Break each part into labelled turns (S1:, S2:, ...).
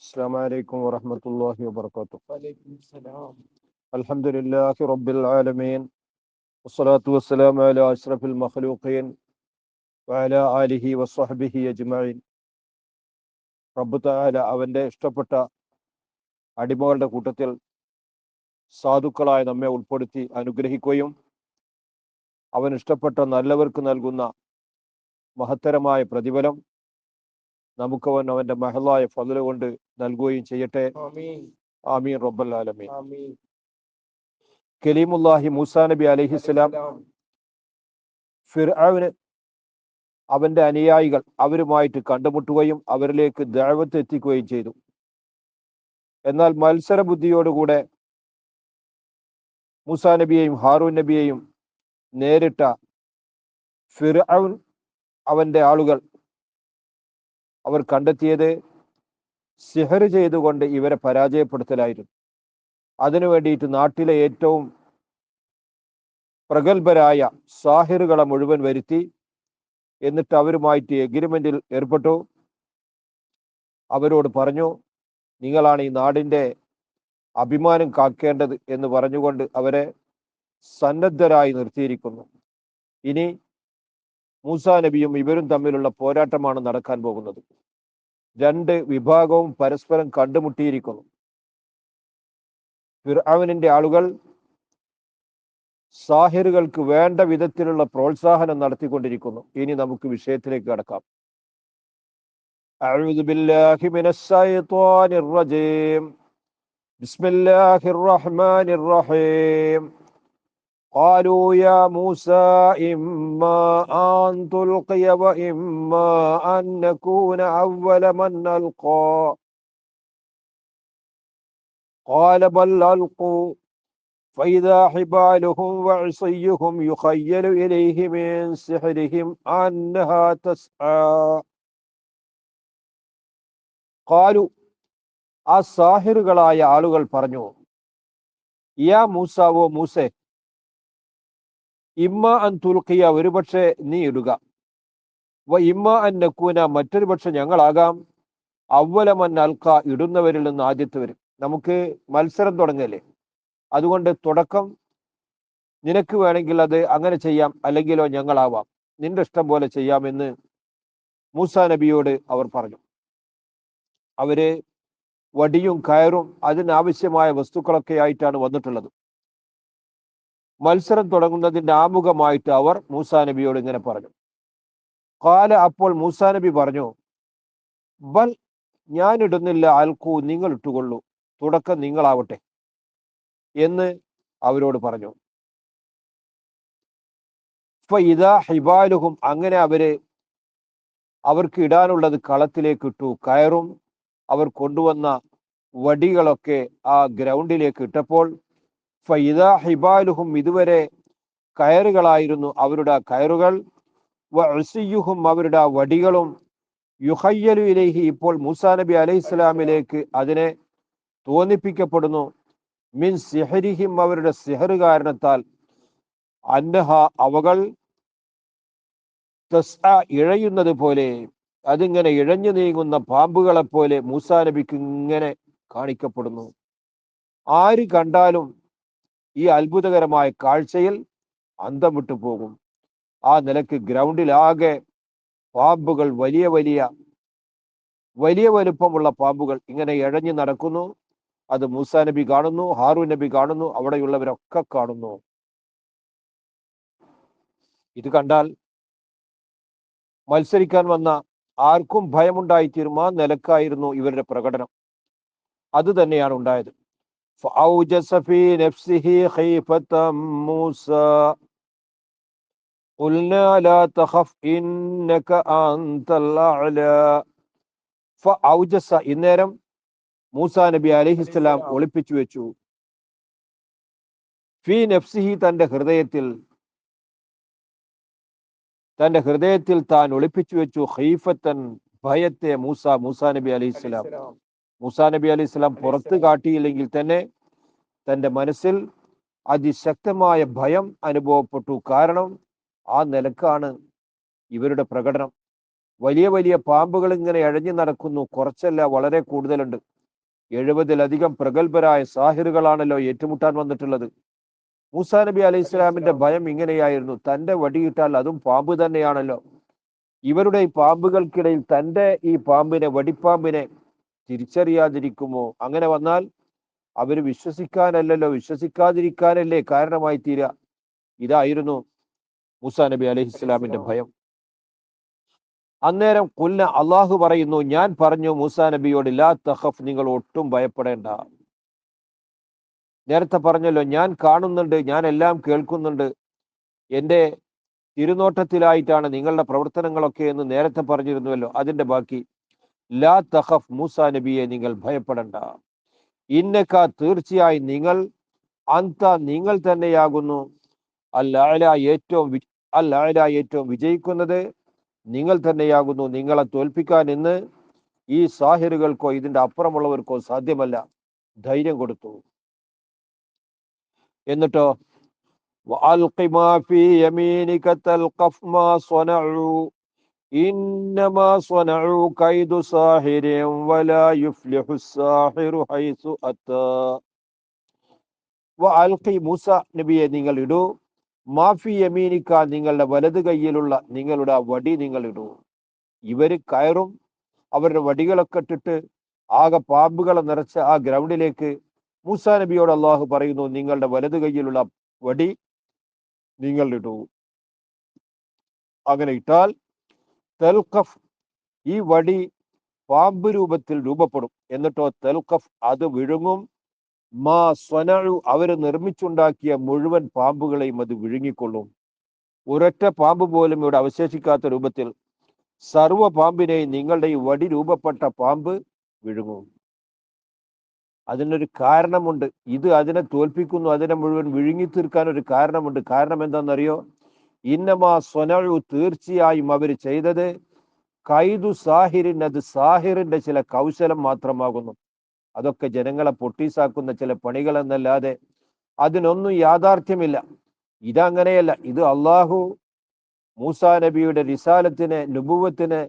S1: السلام عليكم ورحمة الله وبركاته.
S2: وعليكم السلام.
S1: الحمد لله رب العالمين والصلاة والسلام على أشرف المخلوقين وعلى آله وصحبه أجمعين. റബ്ബ് തആല അവൻ്റെ ഇഷ്ടപ്പെട്ട അടിമകളുടെ കൂട്ടത്തിൽ സാധുക്കളായ നമ്മെ ഉൾപ്പെടുത്തി അനുഗ്രഹിക്കുകയും അവൻ ഇഷ്ടപ്പെട്ട നല്ലവർക്ക് നൽകുന്ന മഹത്തരമായ പ്രതിഫലം നമുക്കവൻ അവൻ്റെ മഹലായ ഫضل കൊണ്ട് നൽകുകയും ചെയ്യട്ടെ.
S2: ആമീൻ
S1: ആമീൻ റബ്ബൽ ആലമീൻ.
S2: ആമീൻ.
S1: കലീമുല്ലാഹി മൂസാ നബി അലൈഹിസ്സലാം ഫിർഔന് അവന്റെ അനുയായികൾ അവരുമായിട്ട് കണ്ടുമുട്ടുകയും അവരിലേക്ക് ദഅവത്ത് എത്തിക്കുകയും ചെയ്തു. എന്നാൽ മത്സര ബുദ്ധിയോടുകൂടെ മൂസാ നബിയെയും ഹാറൂൻ നബിയെയും നേരിട്ട ഫിർഔൻ അവന്റെ ആളുകൾ അവർ കണ്ടെത്തിയത് സിഹർ ചെയ്തുകൊണ്ട് ഇവരെ പരാജയപ്പെടുത്തലായിരുന്നു. അതിനു വേണ്ടിയിട്ട് നാട്ടിലെ ഏറ്റവും പ്രഗത്ഭരായ സാഹിറുകളെ മുഴുവൻ വരുത്തി എന്നിട്ട് അവരുമായിട്ട് എഗ്രിമെന്റിൽ ഏർപ്പെട്ടു. അവരോട് പറഞ്ഞു, നിങ്ങളാണ് ഈ നാടിൻ്റെ അഭിമാനം കാക്കേണ്ടത് എന്ന് പറഞ്ഞുകൊണ്ട് അവരെ സന്നദ്ധരായി നിർത്തിയിരിക്കുന്നു. ഇനി മൂസാ നബിയും ഇവരും തമ്മിലുള്ള പോരാട്ടമാണ് നടക്കാൻ പോകുന്നത്. രണ്ട് വിഭാഗവും പരസ്പരം കണ്ടുമുട്ടിയിരിക്കുന്നു. ഫിർഔനിന്റെ ആളുകൾ സാഹിറുകൾക്ക് വേണ്ട വിധത്തിലുള്ള പ്രോത്സാഹനം നടത്തിക്കൊണ്ടിരിക്കുന്നു. ഇനി നമുക്ക് വിഷയത്തിലേക്ക് കടക്കാം. അഊദു ബില്ലാഹി മിനശ് ശൈത്വാനിർ റജീം. ബിസ്മില്ലാഹിർ റഹ്മാനിർ റഹീം. قالوا يا موسى إما أن تلقي وإما أن نكون أول من نلقى قال بل ألقوا فإذا حبالهم وعصيهم يخيل إليه من سحرهم أنها تسعى قالوا ആ സാഹിറുകളായ ആളുകൾ പറഞ്ഞു, യാ മൂസ, ഓ മൂസേ, ഇമ്മ അൻ തുൽഖിയ, ഒരുപക്ഷെ നീ ഇടുക, വ ഇമ്മ അൻ നക്കൂന, മറ്റൊരു പക്ഷെ ഞങ്ങളാകാം, അവ്വലമൻ അൽക്ക, ഇടുന്നവരിൽ നിന്ന് ആദ്യത്തവർ. നമുക്ക് മത്സരം തുടങ്ങല്ലേ, അതുകൊണ്ട് തുടക്കം നിനക്ക് വേണമെങ്കിൽ അത് അങ്ങനെ ചെയ്യാം, അല്ലെങ്കിലോ ഞങ്ങളാവാം, നിന്റെ ഇഷ്ടം പോലെ ചെയ്യാമെന്ന് മൂസാ നബിയോട് അവർ പറഞ്ഞു. അവര് വടിയും കയറും അതിനാവശ്യമായ വസ്തുക്കളൊക്കെ ആയിട്ടാണ് വന്നിട്ടുള്ളത്. മത്സരം തുടങ്ങുന്നതിന്റെ ആമുഖമായിട്ട് അവർ മൂസാ നബിയോട് ഇങ്ങനെ പറഞ്ഞു. കാല, അപ്പോൾ മൂസാ നബി പറഞ്ഞു, ബൽ, ഞാൻ ഇടുന്നില്ല, അൽക്കൂ, നിങ്ങൾ ഇട്ടുകൊള്ളൂ, തുടക്കം നിങ്ങളാവട്ടെ എന്ന് അവരോട് പറഞ്ഞു. ഫഇദാ ഹിബാലുഹും, അങ്ങനെ അവർക്ക് ഇടാനുള്ളത് കളത്തിലേക്ക് ഇട്ടു. കയറും അവർ കൊണ്ടുവന്ന വടികളൊക്കെ ആ ഗ്രൗണ്ടിലേക്ക് ഇട്ടപ്പോൾ, ഫഇദാ ഹിബാലുഹും, ഇതുവരെ കയറുകളായിരുന്നു അവരുടെ കയറുകൾ, വഅസിയുഹും, അവരുടെ വടികളും, യുഖയ്യലു ഇലൈഹി, ഇപ്പോൾ മൂസാ നബി അലൈഹിസ്സലാമിലേക്ക് അതിനെ തോന്നിപ്പിക്കപ്പെടുന്നു, മിൻ സിഹരിഹിം, അവരുടെ സിഹർ കാരണത്താൽ, അന്നഹ, അവകൾ, തസ്അ, ഇഴയുന്നത് പോലെ, അതിങ്ങനെ ഇഴഞ്ഞു നീങ്ങുന്ന പാമ്പുകളെ പോലെ മൂസാ നബിക്ക് ഇങ്ങനെ കാണിക്കപ്പെടുന്നു. ആര് കണ്ടാലും ഈ അത്ഭുതകരമായ കാഴ്ചയിൽ അന്തം വിട്ടു പോകും. ആ നിലക്ക് ഗ്രൗണ്ടിലാകെ പാമ്പുകൾ, വലിയ വലുപ്പമുള്ള പാമ്പുകൾ ഇങ്ങനെ ഇഴഞ്ഞു നടക്കുന്നു. അത് മൂസാ നബി കാണുന്നു, ഹാറൂൻ നബി കാണുന്നു, അവിടെയുള്ളവരൊക്കെ കാണുന്നു. ഇത് കണ്ടാൽ മത്സരിക്കാൻ വന്ന ആർക്കും ഭയമുണ്ടായിത്തീരും. ആ നിലക്കായിരുന്നു ഇവരുടെ പ്രകടനം. അത് തന്നെയാണ് ഉണ്ടായത്. فأوجس في نفسه خيفة موسى قلنا لا تخف إنك أنت الأعلى. فأوجس, ഇന്നേരം മൂസാ നബി അലൈഹിസ്സലാം ഒളിപ്പിച്ചു വെച്ചു, ഫി നഫ്സിഹി, തന്റെ ഹൃദയത്തിൽ താൻ ഒളിപ്പിച്ചു വെച്ചു, ഖൈഫത്തൻ, ഭയത്തെ, മൂസാ നബി അലൈഹിസ്സലാം. മൂസാ നബി അലൈഹിസ്സലാം പുറത്ത് കാട്ടിയില്ലെങ്കിൽ തന്നെ തന്റെ മനസ്സിൽ അതിശക്തമായ ഭയം അനുഭവപ്പെട്ടു. കാരണം ആ നിലക്കാണ് ഇവരുടെ പ്രകടനം. വലിയ വലിയ പാമ്പുകൾ ഇങ്ങനെ എഴഞ്ഞു നടക്കുന്നു. കുറച്ചല്ല, വളരെ കൂടുതലുണ്ട്. 70-ലധികം പ്രഗത്ഭരായ സാഹിറുകളാണല്ലോ ഏറ്റുമുട്ടാൻ വന്നിട്ടുള്ളത്. മൂസാ നബി അലൈഹി ഇസ്ലാമിന്റെ ഭയം ഇങ്ങനെയായിരുന്നു. തന്റെ വടിയിട്ടാൽ അതും പാമ്പ് തന്നെയാണല്ലോ. ഇവരുടെ ഈ പാമ്പുകൾക്കിടയിൽ തന്റെ ഈ പാമ്പിനെ, വടിപ്പാമ്പിനെ തിരിച്ചറിയാതിരിക്കുമോ? അങ്ങനെ വന്നാൽ അവര് വിശ്വസിക്കാതിരിക്കാനല്ലേ കാരണമായി തീരുക. ഇതായിരുന്നു മൂസാ നബി അലൈഹി ഇസ്ലാമിന്റെ ഭയം. അന്നേരം കുൽന, അള്ളാഹു പറയുന്നു, ഞാൻ പറഞ്ഞു മൂസാ നബിയോട്, ലാ തഖഫ്, നിങ്ങൾ ഒട്ടും ഭയപ്പെടേണ്ട. നേരത്തെ പറഞ്ഞല്ലോ, ഞാൻ കാണുന്നുണ്ട്, ഞാൻ എല്ലാം കേൾക്കുന്നുണ്ട്, എൻ്റെ തിരുനോട്ടത്തിലായിട്ടാണ് നിങ്ങളുടെ പ്രവർത്തനങ്ങളൊക്കെ എന്ന് നേരത്തെ പറഞ്ഞിരുന്നുവല്ലോ. അതിന്റെ ബാക്കി, ലാ തഖഫ്, മൂസാ നബിയെ നിങ്ങൾ ഭയപ്പെടണ്ട. ഇന്നക, തീർച്ചയായും നിങ്ങൾ, അന്ത, നിങ്ങൾ തന്നെയാകുന്നു, അൽ-അഅല, ഏറ്റവും വിജയിക്കുന്നത് നിങ്ങൾ തന്നെയാകുന്നു. നിങ്ങളെ തോൽപ്പിക്കാൻ ഇന്ന് ഈ സാഹിറുകൾക്കോ ഇതിന്റെ അപ്പുറമുള്ളവർക്കോ സാധ്യമല്ല. ധൈര്യം കൊടുത്തു. എന്നിട്ടോ, വഅൽഖി മാ ഫീ യമീനിക തൽഖഫ് മാ സ്വനഉ ഇന്നമാ സ്വനഉ കൈദു സാഹിരിൻ വലാ യുഫ്ലിഹു സാഹിറു ഹൈസു അതാ. വഅൽഖി, മൂസ നബിയെ നിങ്ങൾ ഇടൂ, മാഫി യമീനിക, നിങ്ങളുടെ വലത് കൈയിലുള്ള നിങ്ങളുടെ വടി നിങ്ങൾ ഇടൂ. ഇവര് കയറും, അവരുടെ വടികളൊക്കെ ഇട്ടിട്ട് ആകെ പാമ്പുകളെ നിറച്ച ആ ഗ്രൗണ്ടിലേക്ക് മൂസാ നബിയോട് അള്ളാഹു പറയുന്നു, നിങ്ങളുടെ വലത് കൈയിലുള്ള വടി നിങ്ങൾ ഇടൂ. അങ്ങനെ ഇട്ടാൽ തൽഖഫ്, ഈ വടി പാമ്പ് രൂപത്തിൽ രൂപപ്പെടും. എന്നിട്ടോ തൽഖഫ്, അത് വിഴുങ്ങും, മാ സ്വനഉ, അവര് നിർമ്മിച്ചുണ്ടാക്കിയ മുഴുവൻ പാമ്പുകളെയും അത് വിഴുങ്ങിക്കൊള്ളും. ഒരൊറ്റ പാമ്പ് പോലും ഇവിടെ അവശേഷിക്കാത്ത രൂപത്തിൽ സർവ്വ പാമ്പിനെയും നിങ്ങളുടെ ഈ വടി രൂപപ്പെട്ട പാമ്പ് വിഴുങ്ങും. അതിനൊരു കാരണമുണ്ട്. ഇത് അതിനെ തോൽപ്പിക്കുന്നു, അതിനെ മുഴുവൻ വിഴുങ്ങി തീർക്കാൻ ഒരു കാരണമുണ്ട്. കാരണം എന്താണെന്നറിയോ? ഇന്നമാ സ്വനഉ, തീർച്ചയായും അവർ ചെയ്തത്, കൈദു സാഹിരിൻ, അത് സാഹിറിന്റെ ചില കൗശലം മാത്രമാകുന്നു. അതൊക്കെ ജനങ്ങളെ പൊട്ടീസാക്കുന്ന ചില പണികൾ എന്നല്ലാതെ അതിനൊന്നും യാഥാർത്ഥ്യമില്ല. ഇതങ്ങനെയല്ല. ഇത് അള്ളാഹു മൂസാ നബിയുടെ റിസാലത്തിന്, നുബുവത്തിന്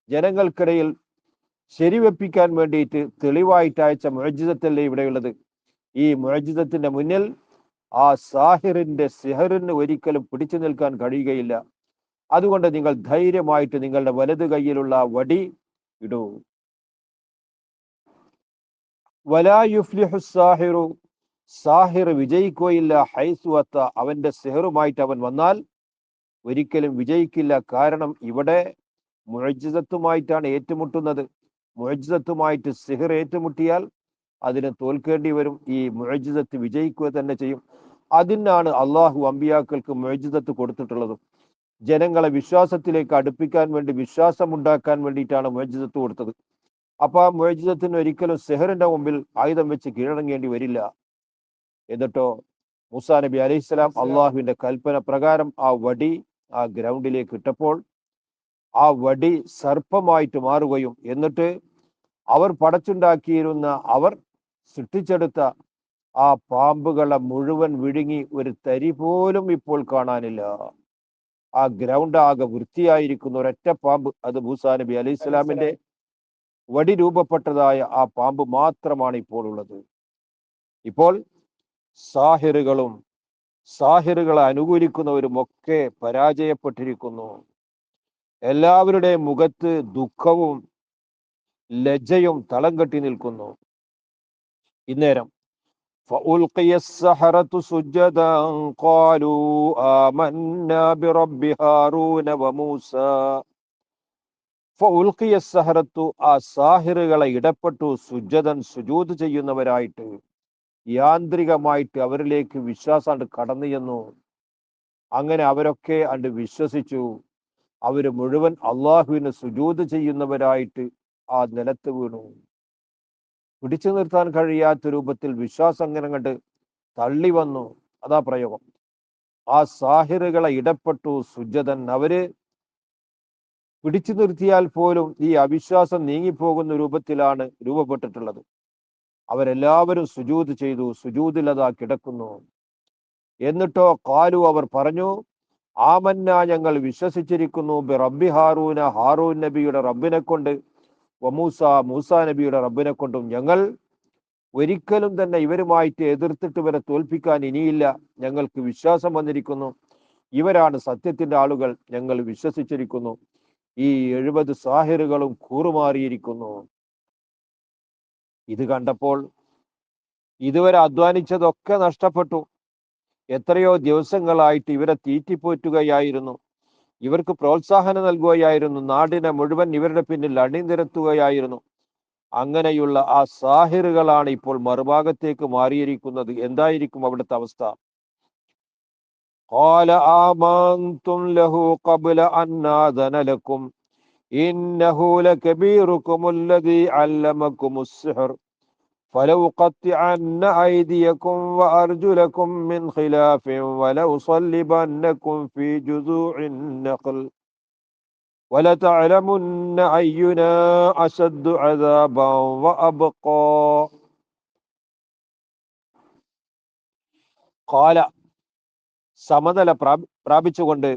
S1: ജനങ്ങൾക്കിടയിൽ ശരിവെപ്പിക്കാൻ വേണ്ടിയിട്ട് തെളിവായിട്ട് അയച്ച മുഅ്ജിസത്തല്ലേ ഇവിടെയുള്ളത്. ഈ മുഅ്ജിസത്തിന്റെ മുന്നിൽ ആ സാഹിറിന്റെ സിഹറിന് ഒരിക്കലും പിടിച്ചു നിൽക്കാൻ കഴിയുകയില്ല. അതുകൊണ്ട് നിങ്ങൾ ധൈര്യമായിട്ട് നിങ്ങളുടെ വലത് കൈയിലുള്ള വടി ഇടൂ. വലാ യുഫ്ലിഹു സാഹിറു, സാഹിർ വിജയിക്കുകയില്ല, ഹൈസു അത്ത, അവന്റെ സിഹറുമായിട്ട് അവൻ വന്നാൽ ഒരിക്കലും വിജയിക്കില്ല. കാരണം ഇവിടെ മുഅ്ജിസത്തുമായിട്ടാണ് ഏറ്റുമുട്ടുന്നത്. മുഅ്ജിസത്തുമായിട്ട് സിഹർ ഏറ്റുമുട്ടിയാൽ അതിനെ തോൽക്കേണ്ടി വരും. ഈ മുഅ്ജിസത്ത് വിജയിക്കുക തന്നെ ചെയ്യും. അതിനാണ് അള്ളാഹു അമ്പിയാക്കൾക്ക് മുഅ്ജിസത്ത് കൊടുത്തിട്ടുള്ളതും. ജനങ്ങളെ വിശ്വാസത്തിലേക്ക് അടുപ്പിക്കാൻ വേണ്ടി, വിശ്വാസം ഉണ്ടാക്കാൻ വേണ്ടിയിട്ടാണ് മുഅ്ജിസത്ത് കൊടുത്തത്. അപ്പൊ ആ മുഅ്ജിസത്തിന് ഒരിക്കലും സിഹറിന്റെ മുമ്പിൽ ആയുധം വെച്ച് കീഴടങ്ങേണ്ടി വരില്ല. എന്നിട്ടോ മൂസാ നബി അലൈഹിസ്സലാം അള്ളാഹുവിന്റെ കൽപ്പന പ്രകാരം ആ വടി ആ ഗ്രൗണ്ടിലേക്ക് ഇട്ടപ്പോൾ ആ വടി സർപ്പമായിട്ട് മാറുകയും എന്നിട്ട് അവർ പടച്ചുണ്ടാക്കിയിരുന്ന, അവർ സൃഷ്ടിച്ചെടുത്ത ആ പാമ്പുകളെ മുഴുവൻ വിഴുങ്ങി ഒരു തരി പോലും ഇപ്പോൾ കാണാനില്ല. ആ ഗ്രൗണ്ട് ആകെ വൃത്തിയായിരിക്കുന്ന ഒരൊറ്റ പാമ്പ്, അത് മൂസാ നബി അലൈഹി സ്വലാമിന്റെ വടി രൂപപ്പെട്ടതായ ആ പാമ്പ് മാത്രമാണ് ഇപ്പോൾ ഉള്ളത്. ഇപ്പോൾ സാഹിറുകളും സാഹിറുകളെ അനുകൂലിക്കുന്നവരും ഒക്കെ പരാജയപ്പെട്ടിരിക്കുന്നു. എല്ലാവരുടെയും മുഖത്ത് ദുഃഖവും ലജ്ജയും തളം കെട്ടി നിൽക്കുന്നു. ഇന്നേരം فألقي السحرة سجدا قالوا آمنا برب هارون وموسى. فألقي السحرة, ആ സാഹിറുകളെ ഇടപെട്ടു, സുജദൻ, സുജൂദ് ചെയ്യുന്നവരായിട്ട്, യാന്ത്രികമായിട്ട് അവരിലേക്ക് വിശ്വാസം കടന്നു ചെന്നു. അങ്ങനെ അവരൊക്കെ അണ്ട് വിശ്വസിച്ചു. അവര് മുഴുവൻ അള്ളാഹുവിന് സുജൂദ് ചെയ്യുന്നവരായിട്ട് ആ നിലത്ത് വീണു. പിടിച്ചു നിർത്താൻ കഴിയാത്ത രൂപത്തിൽ വിശ്വാസം അങ്ങനെ കണ്ട് തള്ളി വന്നു. അതാ പ്രയോഗം. ആ സാഹിറുകളെ ഇടപെട്ടു സുജദൻ, അവര് പിടിച്ചു നിർത്തിയാൽ പോലും ഈ അവിശ്വാസം നീങ്ങിപ്പോകുന്ന രൂപത്തിലാണ് രൂപപ്പെട്ടിട്ടുള്ളത്. അവരെല്ലാവരും സുജൂദ് ചെയ്തു, സുജൂദിൽ അതാ കിടക്കുന്നു. എന്നിട്ടോ കാലു, അവർ പറഞ്ഞു, ആമന്ന ഞങ്ങൾ വിശ്വസിച്ചിരിക്കുന്നു ബി റബ്ബി ഹാറൂന ഹാറൂൻ നബിയുടെ റബ്ബിനെ കൊണ്ട് വമൂസ മൂസ നബിയുടെ റബ്ബിനെ കൊണ്ടും ഞങ്ങൾ ഒരിക്കലും തന്നെ ഇവരുമായിട്ട് എതിർത്തിട്ട് ഇവരെ തോൽപ്പിക്കാൻ ഇനിയില്ല. ഞങ്ങൾക്ക് വിശ്വാസം വന്നിരിക്കുന്നു. ഇവരാണ് സത്യത്തിന്റെ ആളുകൾ. ഞങ്ങൾ വിശ്വസിച്ചിരിക്കുന്നു. ഈ 70 സാഹിറുകളും കൂറുമാറിയിരിക്കുന്നു. ഇത് കണ്ടപ്പോൾ ഇതുവരെ അധ്വാനിച്ചതൊക്കെ നഷ്ടപ്പെട്ടു. എത്രയോ ദിവസങ്ങളായിട്ട് ഇവരെ തീറ്റിപ്പോറ്റുകയായിരുന്നു, ഇവർക്ക് പ്രോത്സാഹനം നൽകുകയായിരുന്നു, നാടിനെ മുഴുവൻ ഇവരുടെ പിന്നിൽ അണിനിരത്തുകയായിരുന്നു. അങ്ങനെയുള്ള ആ സാഹിറുകളാണ് ഇപ്പോൾ മറുഭാഗത്തേക്ക് മാറിയിരിക്കുന്നത്. എന്തായിരിക്കും അവിടുത്തെ അവസ്ഥ? قال آمنتم له قبل أن آذن لكم إنه لكبيركم الذي علمكم السحر فلأقطعن أيديكم وأرجلكم من خلاف ولأصلبنكم في جذوع النخل ولتعلمن أينا أشد عذابا وأبقى. قال സമതല പ്രാപിച്ചുകൊണ്ട്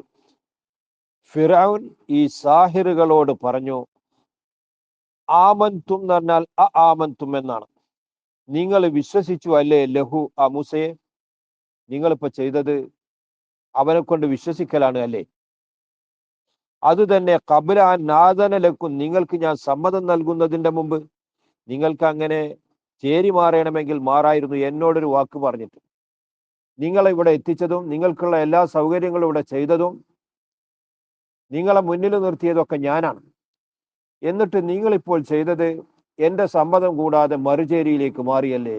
S1: ഫിറഔൻ ഈ സാഹിറുകളോട് പറഞ്ഞു, ആമന്തും എന്ന് പറഞ്ഞാൽ ആമന്തും എന്നാണ്. നിങ്ങൾ വിശ്വസിച്ചു അല്ലേ ലഹു ആ മൂസയെ? നിങ്ങളിപ്പോ ചെയ്തത് അവനെ കൊണ്ട് വിശ്വസിക്കലാണ് അല്ലേ? അത് തന്നെ ഖബ്ല അൻ ആദന ലക്കും, നിങ്ങൾക്ക് ഞാൻ സമ്മതം നൽകുന്നതിന്റെ മുമ്പ്. നിങ്ങൾക്ക് അങ്ങനെ ചേരി മാറണമെങ്കിൽ മാറായിരുന്നു, എന്നോടൊരു വാക്ക് പറഞ്ഞിട്ട്. നിങ്ങളെ ഇവിടെ എത്തിച്ചതും നിങ്ങൾക്കുള്ള എല്ലാ സൗകര്യങ്ങളും ഇവിടെ ചെയ്തതും നിങ്ങളെ മുന്നിൽ നിർത്തിയതൊക്കെ ഞാനാണ്. എന്നിട്ട് നിങ്ങളിപ്പോൾ ചെയ്തത് എൻ്റെ സമ്മതം കൂടാതെ മറുചേരിയിലേക്ക് മാറിയല്ലേ?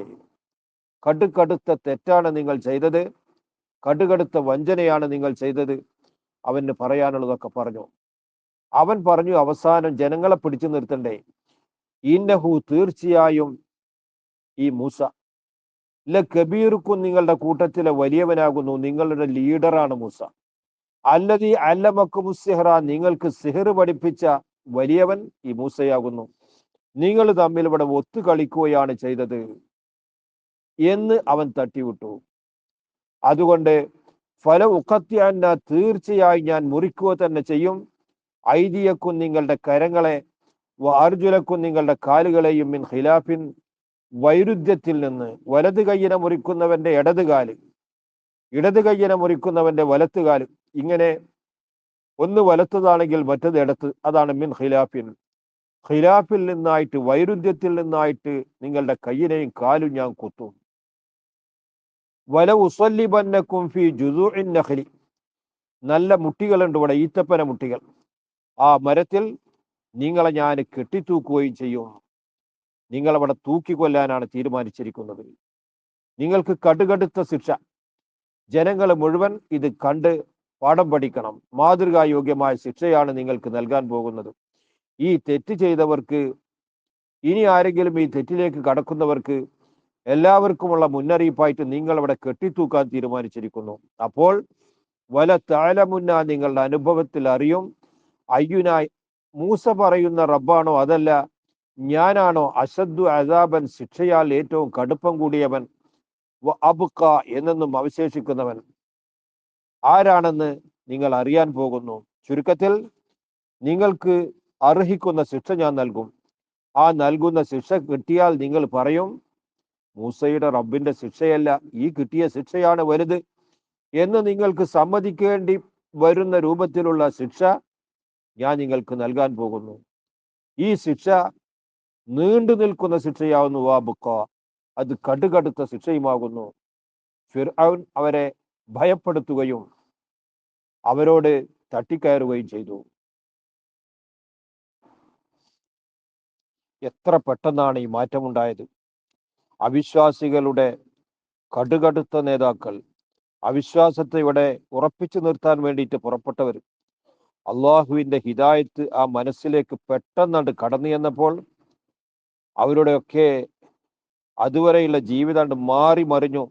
S1: കടുക്കടുത്ത തെറ്റാണ് നിങ്ങൾ ചെയ്തത്, കടുകടുത്ത വഞ്ചനയാണ് നിങ്ങൾ ചെയ്തത്. അവന് പറയാനുള്ളതൊക്കെ പറഞ്ഞു. അവൻ പറഞ്ഞു അവസാനം ജനങ്ങളെ പിടിച്ചു നിർത്തണ്ടേ. ഇന്നഹു തീർച്ചയായും ഈ മൂസ കബീർക്കും നിങ്ങളുടെ കൂട്ടത്തിലെ വലിയവനാകുന്നു, നിങ്ങളുടെ ലീഡറാണ് മൂസ. അല്ലദീ അല്ലമക്കും സിഹ്റ, നിങ്ങൾക്ക് സിഹർ പഠിപ്പിച്ച വലിയവൻ ഈ മൂസയാകുന്നു. നിങ്ങൾ തമ്മിൽ ഇവിടെ ഒത്തു കളിക്കുകയാണ് ചെയ്തത് എന്ന് അവൻ തട്ടിവിട്ടു. അതുകൊണ്ട് ഫല ഉഖത്യാന്ന, തീർച്ചയായും ഞാൻ മുറിക്കുക തന്നെ ചെയ്യും. ഐദിയക്കും നിങ്ങളുടെ കരങ്ങളെ, അർജുലക്കും നിങ്ങളുടെ കാലുകളെയും, മിൻ ഖിലാഫിൻ വൈരുദ്ധ്യത്തിൽ നിന്ന്. വലത് കയ്യനെ മുറിക്കുന്നവന്റെ ഇടതുകാല്, ഇടത് കയ്യനെ മുറിക്കുന്നവന്റെ വലത്തുകാല്, ഇങ്ങനെ ഒന്ന് വലത്തതാണെങ്കിൽ മറ്റത് ഇടത്ത്. അതാണ് മിൻ ഖിലാഫിൻ. ഖിലാഫിൽ നിന്നായിട്ട്, വൈരുദ്ധ്യത്തിൽ നിന്നായിട്ട് നിങ്ങളുടെ കയ്യിനെയും കാലും ഞാൻ കുത്തും. വല ഉസല്ലിബന്നക്കും ഫി ജുദൂഇൻ നഖ്ലി, നല്ല മുട്ടികളുണ്ട് ഇവിടെ, ഈത്തപ്പന മുട്ടികൾ. ആ മരത്തിൽ നിങ്ങളെ ഞാൻ കെട്ടിത്തൂക്കുകയും ചെയ്യും. നിങ്ങളവിടെ തൂക്കിക്കൊല്ലാനാണ് തീരുമാനിച്ചിരിക്കുന്നത്. നിങ്ങൾക്ക് കടുകടുത്ത ശിക്ഷ. ജനങ്ങൾ മുഴുവൻ ഇത് കണ്ട് പാഠം പഠിക്കണം. മാതൃകായോഗ്യമായ ശിക്ഷയാണ് നിങ്ങൾക്ക് നൽകാൻ പോകുന്നത്. ഈ തെറ്റ് ചെയ്തവർക്ക്, ഇനി ആരെങ്കിലും ഈ തെറ്റിലേക്ക് കടക്കുന്നവർക്ക് എല്ലാവർക്കുമുള്ള മുന്നറിയിപ്പായിട്ട് നിങ്ങളവിടെ കെട്ടിത്തൂക്കാൻ തീരുമാനിച്ചിരിക്കുന്നു. അപ്പോൾ വല താലമുന്ന, നിങ്ങളുടെ അനുഭവത്തിൽ അറിയും, അയ്യുനായി മൂസ പറയുന്ന റബ്ബാണോ അതല്ല ഞാനാണോ അശദ്ദു അസാബൻ, ശിക്ഷയാൽ ഏറ്റവും കടുപ്പം കൂടിയവൻ, അബ്ഖ എന്നെന്നും അവശേഷിക്കുന്നവൻ ആരാണെന്ന് നിങ്ങൾ അറിയാൻ പോകുന്നു. ചുരുക്കത്തിൽ നിങ്ങൾക്ക് അർഹിക്കുന്ന ശിക്ഷ ഞാൻ നൽകും. ആ നൽകുന്ന ശിക്ഷ കിട്ടിയാൽ നിങ്ങൾ പറയും, മൂസയുടെ റബ്ബിന്റെ ശിക്ഷയല്ല, ഈ കിട്ടിയ ശിക്ഷയാണ് വലുത് എന്ന് നിങ്ങൾക്ക് സമ്മതിക്കേണ്ടി വരുന്ന രൂപത്തിലുള്ള ശിക്ഷ ഞാൻ നിങ്ങൾക്ക് നൽകാൻ പോകുന്നു. ഈ ശിക്ഷ നീണ്ടു നിൽക്കുന്ന ശിക്ഷയാവുന്നു. വാബുക്ക, അത് കടുകടുത്ത ശിക്ഷയുമാകുന്നു. ഫിർഔൻ അവരെ ഭയപ്പെടുത്തുകയും അവരോട് തട്ടിക്കയറുകയും ചെയ്തു. എത്ര പെട്ടെന്നാണ് ഈ മാറ്റമുണ്ടായത്! അവിശ്വാസികളുടെ കടുകടുത്ത നേതാക്കൾ, അവിശ്വാസത്തെ ഇവിടെ ഉറപ്പിച്ചു നിർത്താൻ വേണ്ടിയിട്ട് പുറപ്പെട്ടവർ, അള്ളാഹുവിന്റെ ഹിദായത്ത് ആ മനസ്സിലേക്ക് പെട്ടെന്ന് കടന്നു ചെന്നപ്പോൾ അവരുടെയൊക്കെ അതുവരെയുള്ള ജീവിതം മാറി മറിഞ്ഞു.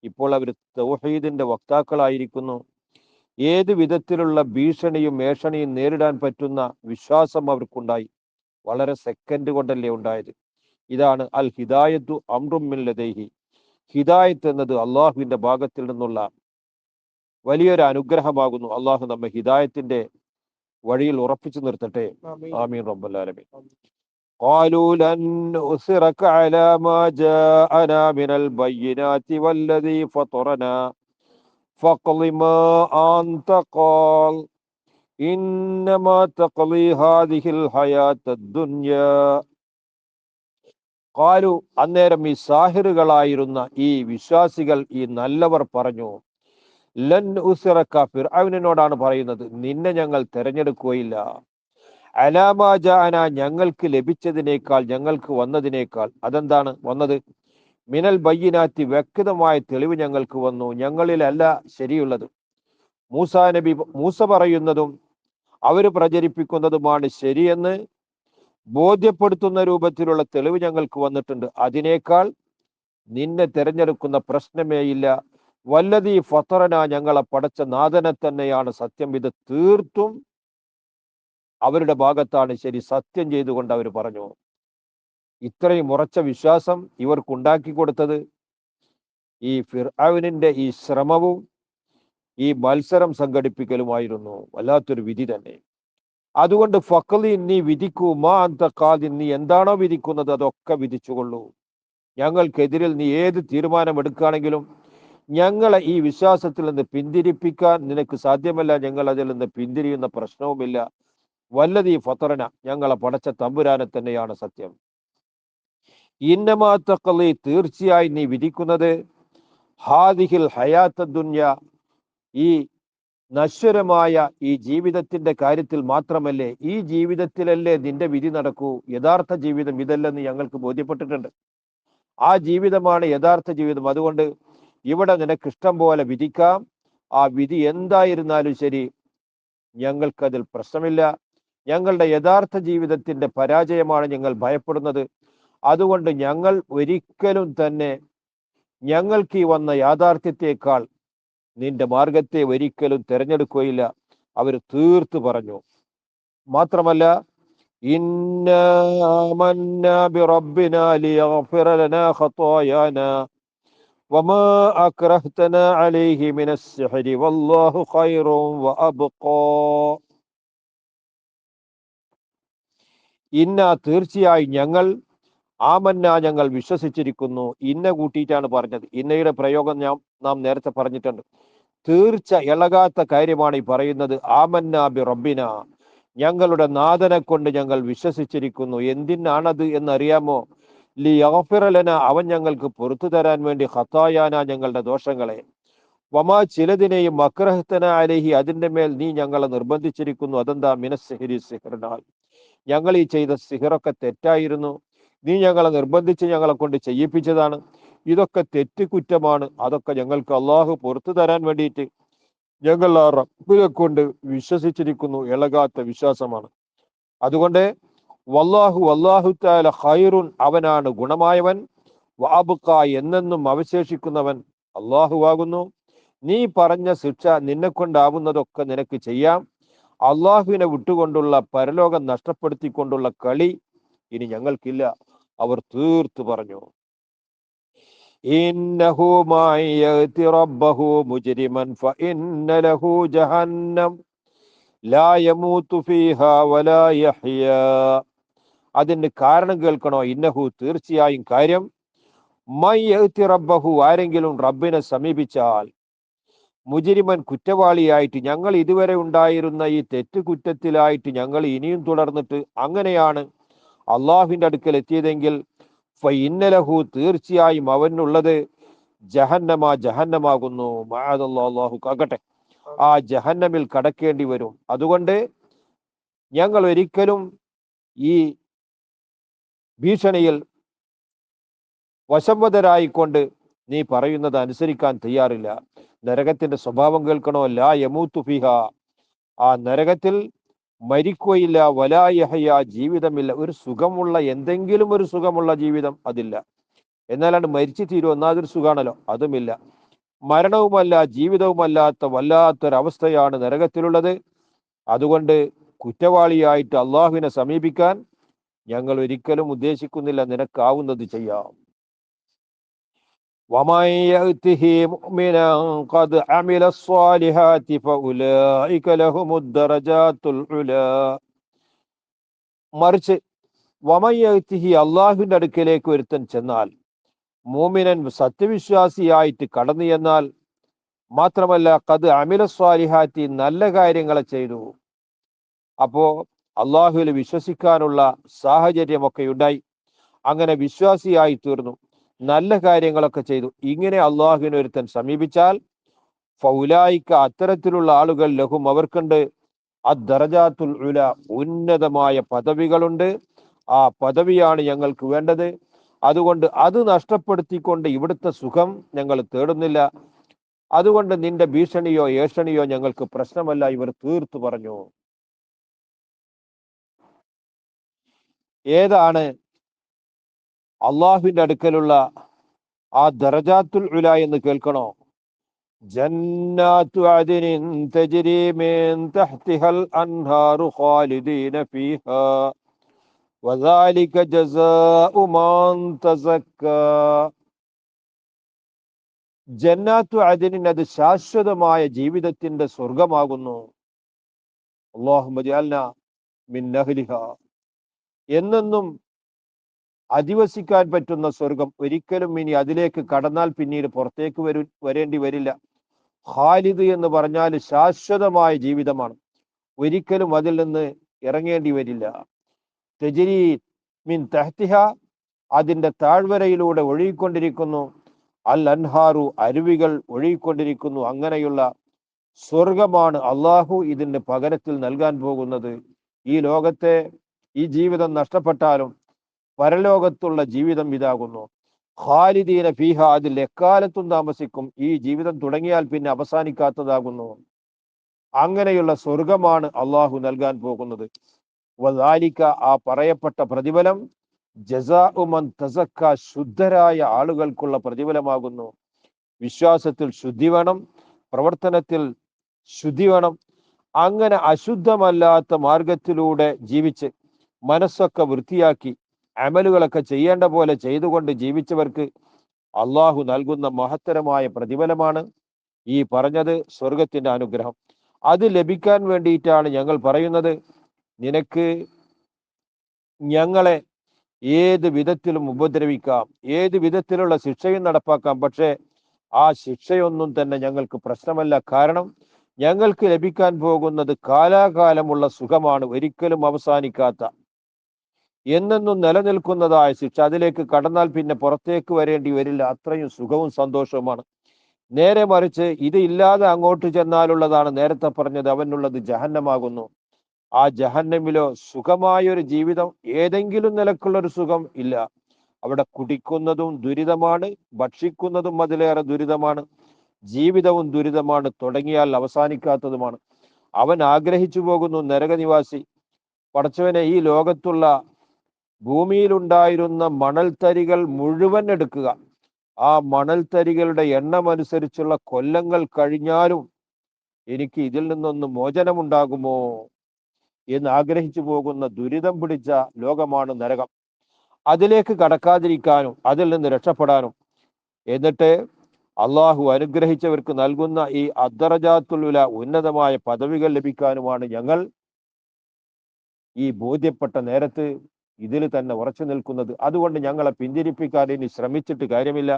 S1: ഇപ്പോൾ അവർ തൗഹീദിന്റെ വക്താക്കളായിരിക്കുന്നു. ഏത് വിധത്തിലുള്ള ഭീഷണിയും ഏഷണിയും നേരിടാൻ പറ്റുന്ന വിശ്വാസം അവർക്കുണ്ടായി. വളരെ സെക്കൻഡ് കൊണ്ടല്ലേ ഉണ്ടായത്. ഇതാണ് അൽ ഹിദായത്തു അംറും മിൻ ലദൈഹി. ഹിദായത്ത് എന്നത് അള്ളാഹുവിന്റെ ഭാഗത്തിൽ നിന്നുള്ള വലിയൊരു അനുഗ്രഹമാകുന്നു. അള്ളാഹു നമ്മെ ഹിദായത്തിന്റെ വഴിയിൽ ഉറപ്പിച്ചു നിർത്തട്ടെ. ആമീൻ റബ്ബൽ ആലമീൻ. قالوا لن نؤثرك على ما جاءنا من البينات والذي فطرنا فاقض ما أنت قال إنما تقضي هذه الحياة الدنيا. ഖാലു, അന്നേരം ഈ സാഹിറുകളായിരുന്ന ഈ വിശ്വാസികൾ, ഈ നല്ലവർ പറഞ്ഞു, ലൻ ഉസിറക്ക, ഫിർഔനിനോടാണ് പറയുന്നത്, നിന്നെ ഞങ്ങൾ തെരഞ്ഞെടുക്കുകയില്ല, അലാമാ ജാഅന, ഞങ്ങൾക്ക് ലഭിച്ചതിനേക്കാൾ, ഞങ്ങൾക്ക് വന്നതിനേക്കാൾ. അതെന്താണ് വന്നത്? മിനൽ ബയ്യിനാത്തി, വ്യക്തമായ തെളിവ് ഞങ്ങൾക്ക് വന്നു, ഞങ്ങളിലല്ല ശരിയുള്ളത്. മൂസ പറയുന്നതും അവര് പ്രചരിപ്പിക്കുന്നതുമാണ് ശരിയെന്ന് ബോധ്യപ്പെടുത്തുന്ന രൂപത്തിലുള്ള തെളിവ് ഞങ്ങൾക്ക് വന്നിട്ടുണ്ട്. അതിനേക്കാൾ നിന്നെ തിരഞ്ഞെടുക്കുന്ന പ്രശ്നമേയില്ല. വല്ലതീ ഫത്തറന, ഞങ്ങളെ പടച്ച നാഥനെ തന്നെയാണ് സത്യം. ഇത് തീർത്തും അവരുടെ ഭാഗത്താണ് ശരി. സത്യം ചെയ്തുകൊണ്ട് അവർ പറഞ്ഞു. ഇത്രയും ഉറച്ച വിശ്വാസം ഇവർക്കുണ്ടാക്കി കൊടുത്തത് ഈ ഫിർഔനിന്റെ ഈ ശ്രമവും ഈ മത്സരം സംഘടിപ്പിക്കലുമായിരുന്നു. വല്ലാത്തൊരു വിധി തന്നെ. അതുകൊണ്ട് ഫഖ്ലി, നീ വിധിക്കൂ, മാ അന്ത ഖാദിൻ, നീ എന്താണോ വിധിക്കുന്നത് അതൊക്കെ വിധിച്ചുകൊള്ളൂ. ഞങ്ങൾക്കെതിരിൽ നീ ഏത് തീരുമാനമെടുക്കുകയാണെങ്കിലും ഞങ്ങളെ ഈ വിശ്വാസത്തിൽ നിന്ന് പിന്തിരിപ്പിക്കാൻ നിനക്ക് സാധ്യമല്ല. ഞങ്ങൾ അതിൽ നിന്ന് പിന്തിരിയുന്ന പ്രശ്നവുമില്ല. വല്ലതീ ഫത്തറന, ഞങ്ങളെ പടച്ച തമ്പുരാനെ തന്നെയാണ് സത്യം. ഇന്നമാ തഖ്ലി, തീർച്ചയായും നീ വിധിക്കുന്നത്, ഹാദിഹിൽ ഹയാത്ത ദുന്യ, ഈ നശ്വരമായ ഈ ജീവിതത്തിന്റെ കാര്യത്തിൽ മാത്രമല്ലേ. ഈ ജീവിതത്തിലല്ലേ നിന്റെ വിധി നടക്കൂ. യഥാർത്ഥ ജീവിതം ഇതല്ലെന്ന് ഞങ്ങൾക്ക് ബോധ്യപ്പെട്ടിട്ടുണ്ട്. ആ ജീവിതമാണ് യഥാർത്ഥ ജീവിതം. അതുകൊണ്ട് ഇവിടെ നിനക്ക് ഇഷ്ടം പോലെ വിധിക്കാം. ആ വിധി എന്തായിരുന്നാലും ശരി, ഞങ്ങൾക്കതിൽ പ്രശ്നമില്ല. ഞങ്ങളുടെ യഥാർത്ഥ ജീവിതത്തിന്റെ പരാജയമാണ് ഞങ്ങൾ ഭയപ്പെടുന്നത്. അതുകൊണ്ട് ഞങ്ങൾ ഒരിക്കലും തന്നെ ഞങ്ങൾക്ക് ഈ വന്ന യാഥാർത്ഥ്യത്തെക്കാൾ നിന്റെ മാർഗത്തെ ഒരിക്കലും തിരഞ്ഞെടുക്കുകയില്ല. അവർ തീർത്തു പറഞ്ഞു. മാത്രമല്ല, ഇന്നാ ആമന്നാ ബിറബ്ബിനാ ലിയഗ്ഫിറ ലനാ ഖതായാനാ വമാ അക്റഹ്തനാ അലൈഹി മിനസ് സിഹ്രി വല്ലാഹു ഖൈറുൻ വഅബ്ഖാ. ഇന്ന, തീർച്ചയായും ഞങ്ങൾ, ആമന്ന, ഞങ്ങൾ വിശ്വസിച്ചിരിക്കുന്നു. ഇന്ന കൂട്ടിയിട്ടാണ് പറഞ്ഞത്. ഇന്നയുടെ പ്രയോഗം നാം നേരത്തെ പറഞ്ഞിട്ടുണ്ട്. തീർച്ച, ഇളകാത്ത കാര്യമാണ് ഈ പറയുന്നത്. ആമന്ന ബി റബ്ബിന, ഞങ്ങളുടെ നാഥനെ കൊണ്ട് ഞങ്ങൾ വിശ്വസിച്ചിരിക്കുന്നു. എന്തിനാണത് എന്നറിയാമോ? ലിയഗ്ഫിറ ലനാ, അവൻ ഞങ്ങൾക്ക് പുറത്തു തരാൻ വേണ്ടി, ഖതായാന, ഞങ്ങളുടെ ദോഷങ്ങളെ, വമാ, ചിലതിനെയും, അക്റഹ്തന അലൈഹി, അതിന്റെ മേൽ നീ ഞങ്ങളെ നിർബന്ധിച്ചിരിക്കുന്നു. അതെന്താ? മിനസ് സിഹ്രി, സിഹ്റിനാൽ, ഞങ്ങൾ ഈ ചെയ്ത സിഹറൊക്കെ തെറ്റായിരുന്നു. നീ ഞങ്ങളെ നിർബന്ധിച്ച് ഞങ്ങളെ കൊണ്ട് ചെയ്യിപ്പിച്ചതാണ്. ഇതൊക്കെ തെറ്റുകുറ്റമാണ്. അതൊക്കെ ഞങ്ങൾക്ക് അള്ളാഹു പുറത്തു തരാൻ വേണ്ടിയിട്ട് ഞങ്ങൾ ആ റബ്ബിനെ കൊണ്ട് വിശ്വസിച്ചിരിക്കുന്നു. ഇളകാത്ത വിശ്വാസമാണ്. അതുകൊണ്ട് വല്ലാഹു തആല ഖൈറുൻ, അവനാണ് ഗുണമായവൻ, വഅബ്ഖ, എന്നെന്നും അവശേഷിക്കുന്നവൻ അള്ളാഹുവാകുന്നു. നീ പറഞ്ഞ ശിക്ഷ നിന്നെ കൊണ്ടാവുന്നതൊക്കെ നിനക്ക് ചെയ്യാം. അള്ളാഹുവിനെ വിട്ടുകൊണ്ടുള്ള, പരലോകം നഷ്ടപ്പെടുത്തിക്കൊണ്ടുള്ള കളി ഇനി ഞങ്ങൾക്കില്ല. അവർ തീർത്തു പറഞ്ഞു. ഇന്നഹു മൻ യഅതി റബ്ബഹു മുജ്രിമൻ ഫഇന്ന ലഹു ജഹന്നം ലാ യമൂതു ഫീഹാ വലാ യഹ്യാ. അതിന് കാരണം കേൾക്കണോ? ഇന്നഹു, തീർച്ചയായും കാര്യം, മൻ യഅതി റബ്ബഹു, ആരെങ്കിലും റബ്ബിനെ സമീപിച്ചാൽ, മുജ്രിമൻ, കുറ്റവാളിയായിട്ട്, ഞങ്ങൾ ഇതുവരെ ഉണ്ടായിരുന്ന ഈ തെറ്റുകുറ്റത്തിലായിട്ട് ഞങ്ങൾ ഇനിയും തുടർന്നിട്ട് അങ്ങനെയാണ് അള്ളാഹുവിന്റെ അടുക്കൽ എത്തിയതെങ്കിൽ, ഫഇന്നലഹു, തീർച്ചയായും അവനുള്ളത്, ജഹന്നമ, ജഹന്നമാകുന്നു. മഅദല്ലാഹ്, അല്ലാഹു കാക്കട്ടെ, ആ ജഹന്നമിൽ കടക്കേണ്ടി വരും. അതുകൊണ്ട് ഞങ്ങൾ ഒരിക്കലും ഈ ഭീഷണിയിൽ വശംവദരായിക്കൊണ്ട് നീ പറയുന്നത് അനുസരിക്കാൻ തയ്യാറില്ല. നരകത്തിന്റെ സ്വഭാവം കേൾക്കണോ? ലാ യമൂതു ഫിഹാ, ആ നരകത്തിൽ മരിക്കുകയില്ല, വലാ യഹ്യ, ജീവിതമില്ല. ഒരു സുഖമുള്ള, എന്തെങ്കിലും ഒരു സുഖമുള്ള ജീവിതം അതില്ല. എന്നാലാണ്ട് മരിച്ചു തീരും, ഒന്നാതൊരു സുഖാണല്ലോ, അതുമില്ല. മരണവുമല്ല, ജീവിതവുമല്ലാത്ത വല്ലാത്തൊരവസ്ഥയാണ് നരകത്തിലുള്ളത്. അതുകൊണ്ട് കുറ്റവാളിയായിട്ട് അള്ളാഹുവിനെ സമീപിക്കാൻ ഞങ്ങൾ ഒരിക്കലും ഉദ്ദേശിക്കുന്നില്ല. നിനക്കാവുന്നത് ചെയ്യാം. ومن يأته مؤمنا قد عمل الصالحات فأولئك لهم الدرجات العلى. മറിച്ച് വമയ്യത്തിഹി അള്ളാഹുവിന്റെ അടുക്കലേക്ക് ഒരുത്തൻ ചെന്നാൽ, മൂമിനൻ സത്യവിശ്വാസിയായിട്ട് കടന്നു ചെന്നാൽ, മാത്രമല്ല ഖദ് അമില സ്വാലിഹാത്തി നല്ല കാര്യങ്ങളെ ചെയ്തു, അപ്പോ അള്ളാഹുവിൽ വിശ്വസിക്കാനുള്ള സാഹചര്യമൊക്കെ ഉണ്ടായി, അങ്ങനെ വിശ്വാസിയായി തീർന്നു, നല്ല കാര്യങ്ങളൊക്കെ ചെയ്തു. ഇങ്ങനെ അള്ളാഹുവിനെ ഒരുത്തൻ സമീപിച്ചാൽ ഫൗലായിക്ക അത്തരത്തിലുള്ള ആളുകൾ ലഹും അവർക്കുണ്ട് അദ്ദറജാത്തുൽ ഉല ഉന്നതമായ പദവികളുണ്ട്. ആ പദവിയാണ് ഞങ്ങൾക്ക് വേണ്ടത്. അതുകൊണ്ട് അത് നഷ്ടപ്പെടുത്തിക്കൊണ്ട് ഇവിടുത്തെ സുഖം ഞങ്ങൾ തേടുന്നില്ല. അതുകൊണ്ട് നിന്റെ ഭീഷണിയോ ഏഷണിയോ ഞങ്ങൾക്ക് പ്രശ്നമല്ല, ഇവർ തീർത്തു പറഞ്ഞു. ഏതാണ് അള്ളാഹുവിന്റെ അടുക്കലുള്ള ആ ദറജാത്തുൽ ഉല എന്ന് കേൾക്കണോ? ജന്നാത്തു അദ്നിൻ തജ്രി മിൻ തഹ്തിഹൽ അൻഹാറു ഖാലിദീന ഫീഹാ വദാലിക ജസാഉ മൻ തസക്ക. ജന്നാത്തു അദ്നിൻ, അത് ശാശ്വതമായ ജീവിതത്തിന്റെ സ്വർഗമാകുന്നു. അല്ലാഹുമ്മ ജഅൽനാ മിൻ അഹ്ലിഹാ, എന്നെന്നും അധിവസിക്കാൻ പറ്റുന്ന സ്വർഗം. ഒരിക്കലും ഇനി അതിലേക്ക് കടന്നാൽ പിന്നീട് പുറത്തേക്ക് വരേണ്ടി വരില്ല. ഖാലിദ് എന്ന് പറഞ്ഞാൽ ശാശ്വതമായ ജീവിതമാണ്, ഒരിക്കലും അതിൽ നിന്ന് ഇറങ്ങേണ്ടി വരില്ല. തജ്രി മിൻ തഹ്തിഹ, അതിന്റെ താഴ്വരയിലൂടെ ഒഴുകിക്കൊണ്ടിരിക്കുന്നു, അൽ അൻഹാറു, അരുവികൾ ഒഴുകിക്കൊണ്ടിരിക്കുന്നു. അങ്ങനെയുള്ള സ്വർഗമാണ് അള്ളാഹു ഇതിന്റെ പകരത്തിൽ നൽകാൻ പോകുന്നത്. ഈ ലോകത്തെ ഈ ജീവിതം നഷ്ടപ്പെട്ടാലും പരലോകത്തുള്ള ജീവിതം ഇതാകുന്നു. ഖാലിദീന ഫീഹ, അതിൽ എക്കാലത്തും താമസിക്കും. ഈ ജീവിതം തുടങ്ങിയാൽ പിന്നെ അവസാനിക്കാത്തതാകുന്നു. അങ്ങനെയുള്ള സ്വർഗമാണ് അള്ളാഹു നൽകാൻ പോകുന്നത്. വദാലിക, ആ പറയപ്പെട്ട പ്രതിഫലം, ജസാഉ മൻ തസക്ക, ശുദ്ധരായ ആളുകൾക്കുള്ള പ്രതിഫലമാകുന്നു. വിശ്വാസത്തിൽ ശുദ്ധി വേണം, പ്രവർത്തനത്തിൽ ശുദ്ധി വേണം. അങ്ങനെ അശുദ്ധമല്ലാത്ത മാർഗത്തിലൂടെ ജീവിച്ച് മനസ്സൊക്കെ വൃത്തിയാക്കി അമലുകളൊക്കെ ചെയ്യേണ്ട പോലെ ചെയ്തുകൊണ്ട് ജീവിച്ചവർക്ക് അള്ളാഹു നൽകുന്ന മഹത്തരമായ പ്രതിഫലമാണ് ഈ പറഞ്ഞത്, സ്വർഗത്തിന്റെ അനുഗ്രഹം. അത് ലഭിക്കാൻ വേണ്ടിയിട്ടാണ് ഞങ്ങൾ പറയുന്നത്, നിനക്ക് ഞങ്ങളെ ഏത് വിധത്തിലും ഉപദ്രവിക്കാം, ഏത് വിധത്തിലുള്ള ശിക്ഷയും നടപ്പാക്കാം, പക്ഷേ ആ ശിക്ഷയൊന്നും തന്നെ ഞങ്ങൾക്ക് പ്രശ്നമല്ല. കാരണം ഞങ്ങൾക്ക് ലഭിക്കാൻ പോകുന്നത് കാലാകാലമുള്ള സുഖമാണ്, ഒരിക്കലും അവസാനിക്കാത്ത, എന്നെന്നും നിലനിൽക്കുന്നതായ ശിക്ഷ. അതിലേക്ക് കടന്നാൽ പിന്നെ പുറത്തേക്ക് വരേണ്ടി വരില്ല. അത്രയും സുഖവും സന്തോഷവുമാണ്. നേരെ മറിച്ച് ഇത് ഇല്ലാതെ അങ്ങോട്ട് ചെന്നാലുള്ളതാണ് നേരത്തെ പറഞ്ഞത്, അവനുള്ളത് ജഹന്നമാകുന്നു. ആ ജഹന്നമിലോ സുഖമായൊരു ജീവിതം, ഏതെങ്കിലും നിലക്കുള്ള ഒരു സുഖം ഇല്ല. അവിടെ കുടിക്കുന്നതും ദുരിതമാണ്, ഭക്ഷിക്കുന്നതും അതിലേറെ ദുരിതമാണ്, ജീവിതവും ദുരിതമാണ്, തുടങ്ങിയാൽ അവസാനിക്കാത്തതുമാണ്. അവൻ ആഗ്രഹിച്ചു പോകുന്നു നരകനിവാസി. പടച്ചവനെ, ഈ ലോകത്തുള്ള ഭൂമിയിലുണ്ടായിരുന്ന മണൽത്തരികൾ മുഴുവൻ എടുക്കുക, ആ മണൽത്തരികളുടെ എണ്ണമനുസരിച്ചുള്ള കൊല്ലങ്ങൾ കഴിഞ്ഞാലും എനിക്ക് ഇതിൽ നിന്നൊന്ന് മോചനമുണ്ടാകുമോ എന്ന് ആഗ്രഹിച്ചു പോകുന്ന ദുരിതം പിടിച്ച ലോകമാണ് നരകം. അതിലേക്ക് കടക്കാതിരിക്കാനും അതിൽ നിന്ന് രക്ഷപ്പെടാനും, എന്നിട്ട് അള്ളാഹു അനുഗ്രഹിച്ചവർക്ക് നൽകുന്ന ഈ അദ്ദറജാത്തുൽ ഉല, ഉന്നതമായ പദവികൾ ലഭിക്കാനുമാണ് ഞങ്ങൾ ഈ ബോധ്യപ്പെട്ട നേരത്ത് ഇതിൽ തന്നെ ഉറച്ചു നിൽക്കുന്നത്. അതുകൊണ്ട് ഞങ്ങളെ പിന്തിരിപ്പിക്കാൻ ഇനി ശ്രമിച്ചിട്ട് കാര്യമില്ല.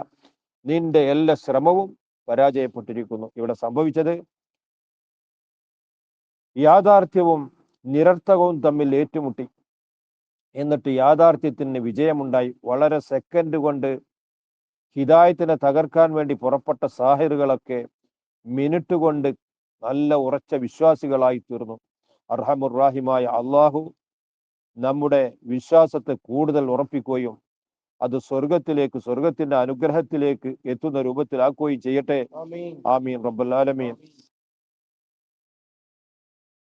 S1: നിന്റെ എല്ലാ ശ്രമവും പരാജയപ്പെട്ടിരിക്കുന്നു. ഇവിടെ സംഭവിച്ചത് യാഥാർത്ഥ്യവും നിരർത്ഥകവും തമ്മിൽ ഏറ്റുമുട്ടി. എന്നിട്ട് യാഥാർത്ഥ്യത്തിന് വിജയമുണ്ടായി. വളരെ സെക്കൻഡ് കൊണ്ട് ഹിദായത്തിനെ തകർക്കാൻ വേണ്ടി പുറപ്പെട്ട സാഹിറുകളൊക്കെ മിനിറ്റ് കൊണ്ട് നല്ല ഉറച്ച വിശ്വാസികളായി തീർന്നു. അർഹമുറാഹിമായ അള്ളാഹു നമ്മുടെ വിശ്വാസത്തെ കൂടുതൽ ഉറപ്പിക്കുകയും അത് സ്വർഗത്തിലേക്ക്, സ്വർഗത്തിന്റെ അനുഗ്രഹത്തിലേക്ക് എത്തുന്ന രൂപത്തിലാക്കുകയും ചെയ്യട്ടെ. ആമീൻ റബ്ബൽ ആലമീൻ.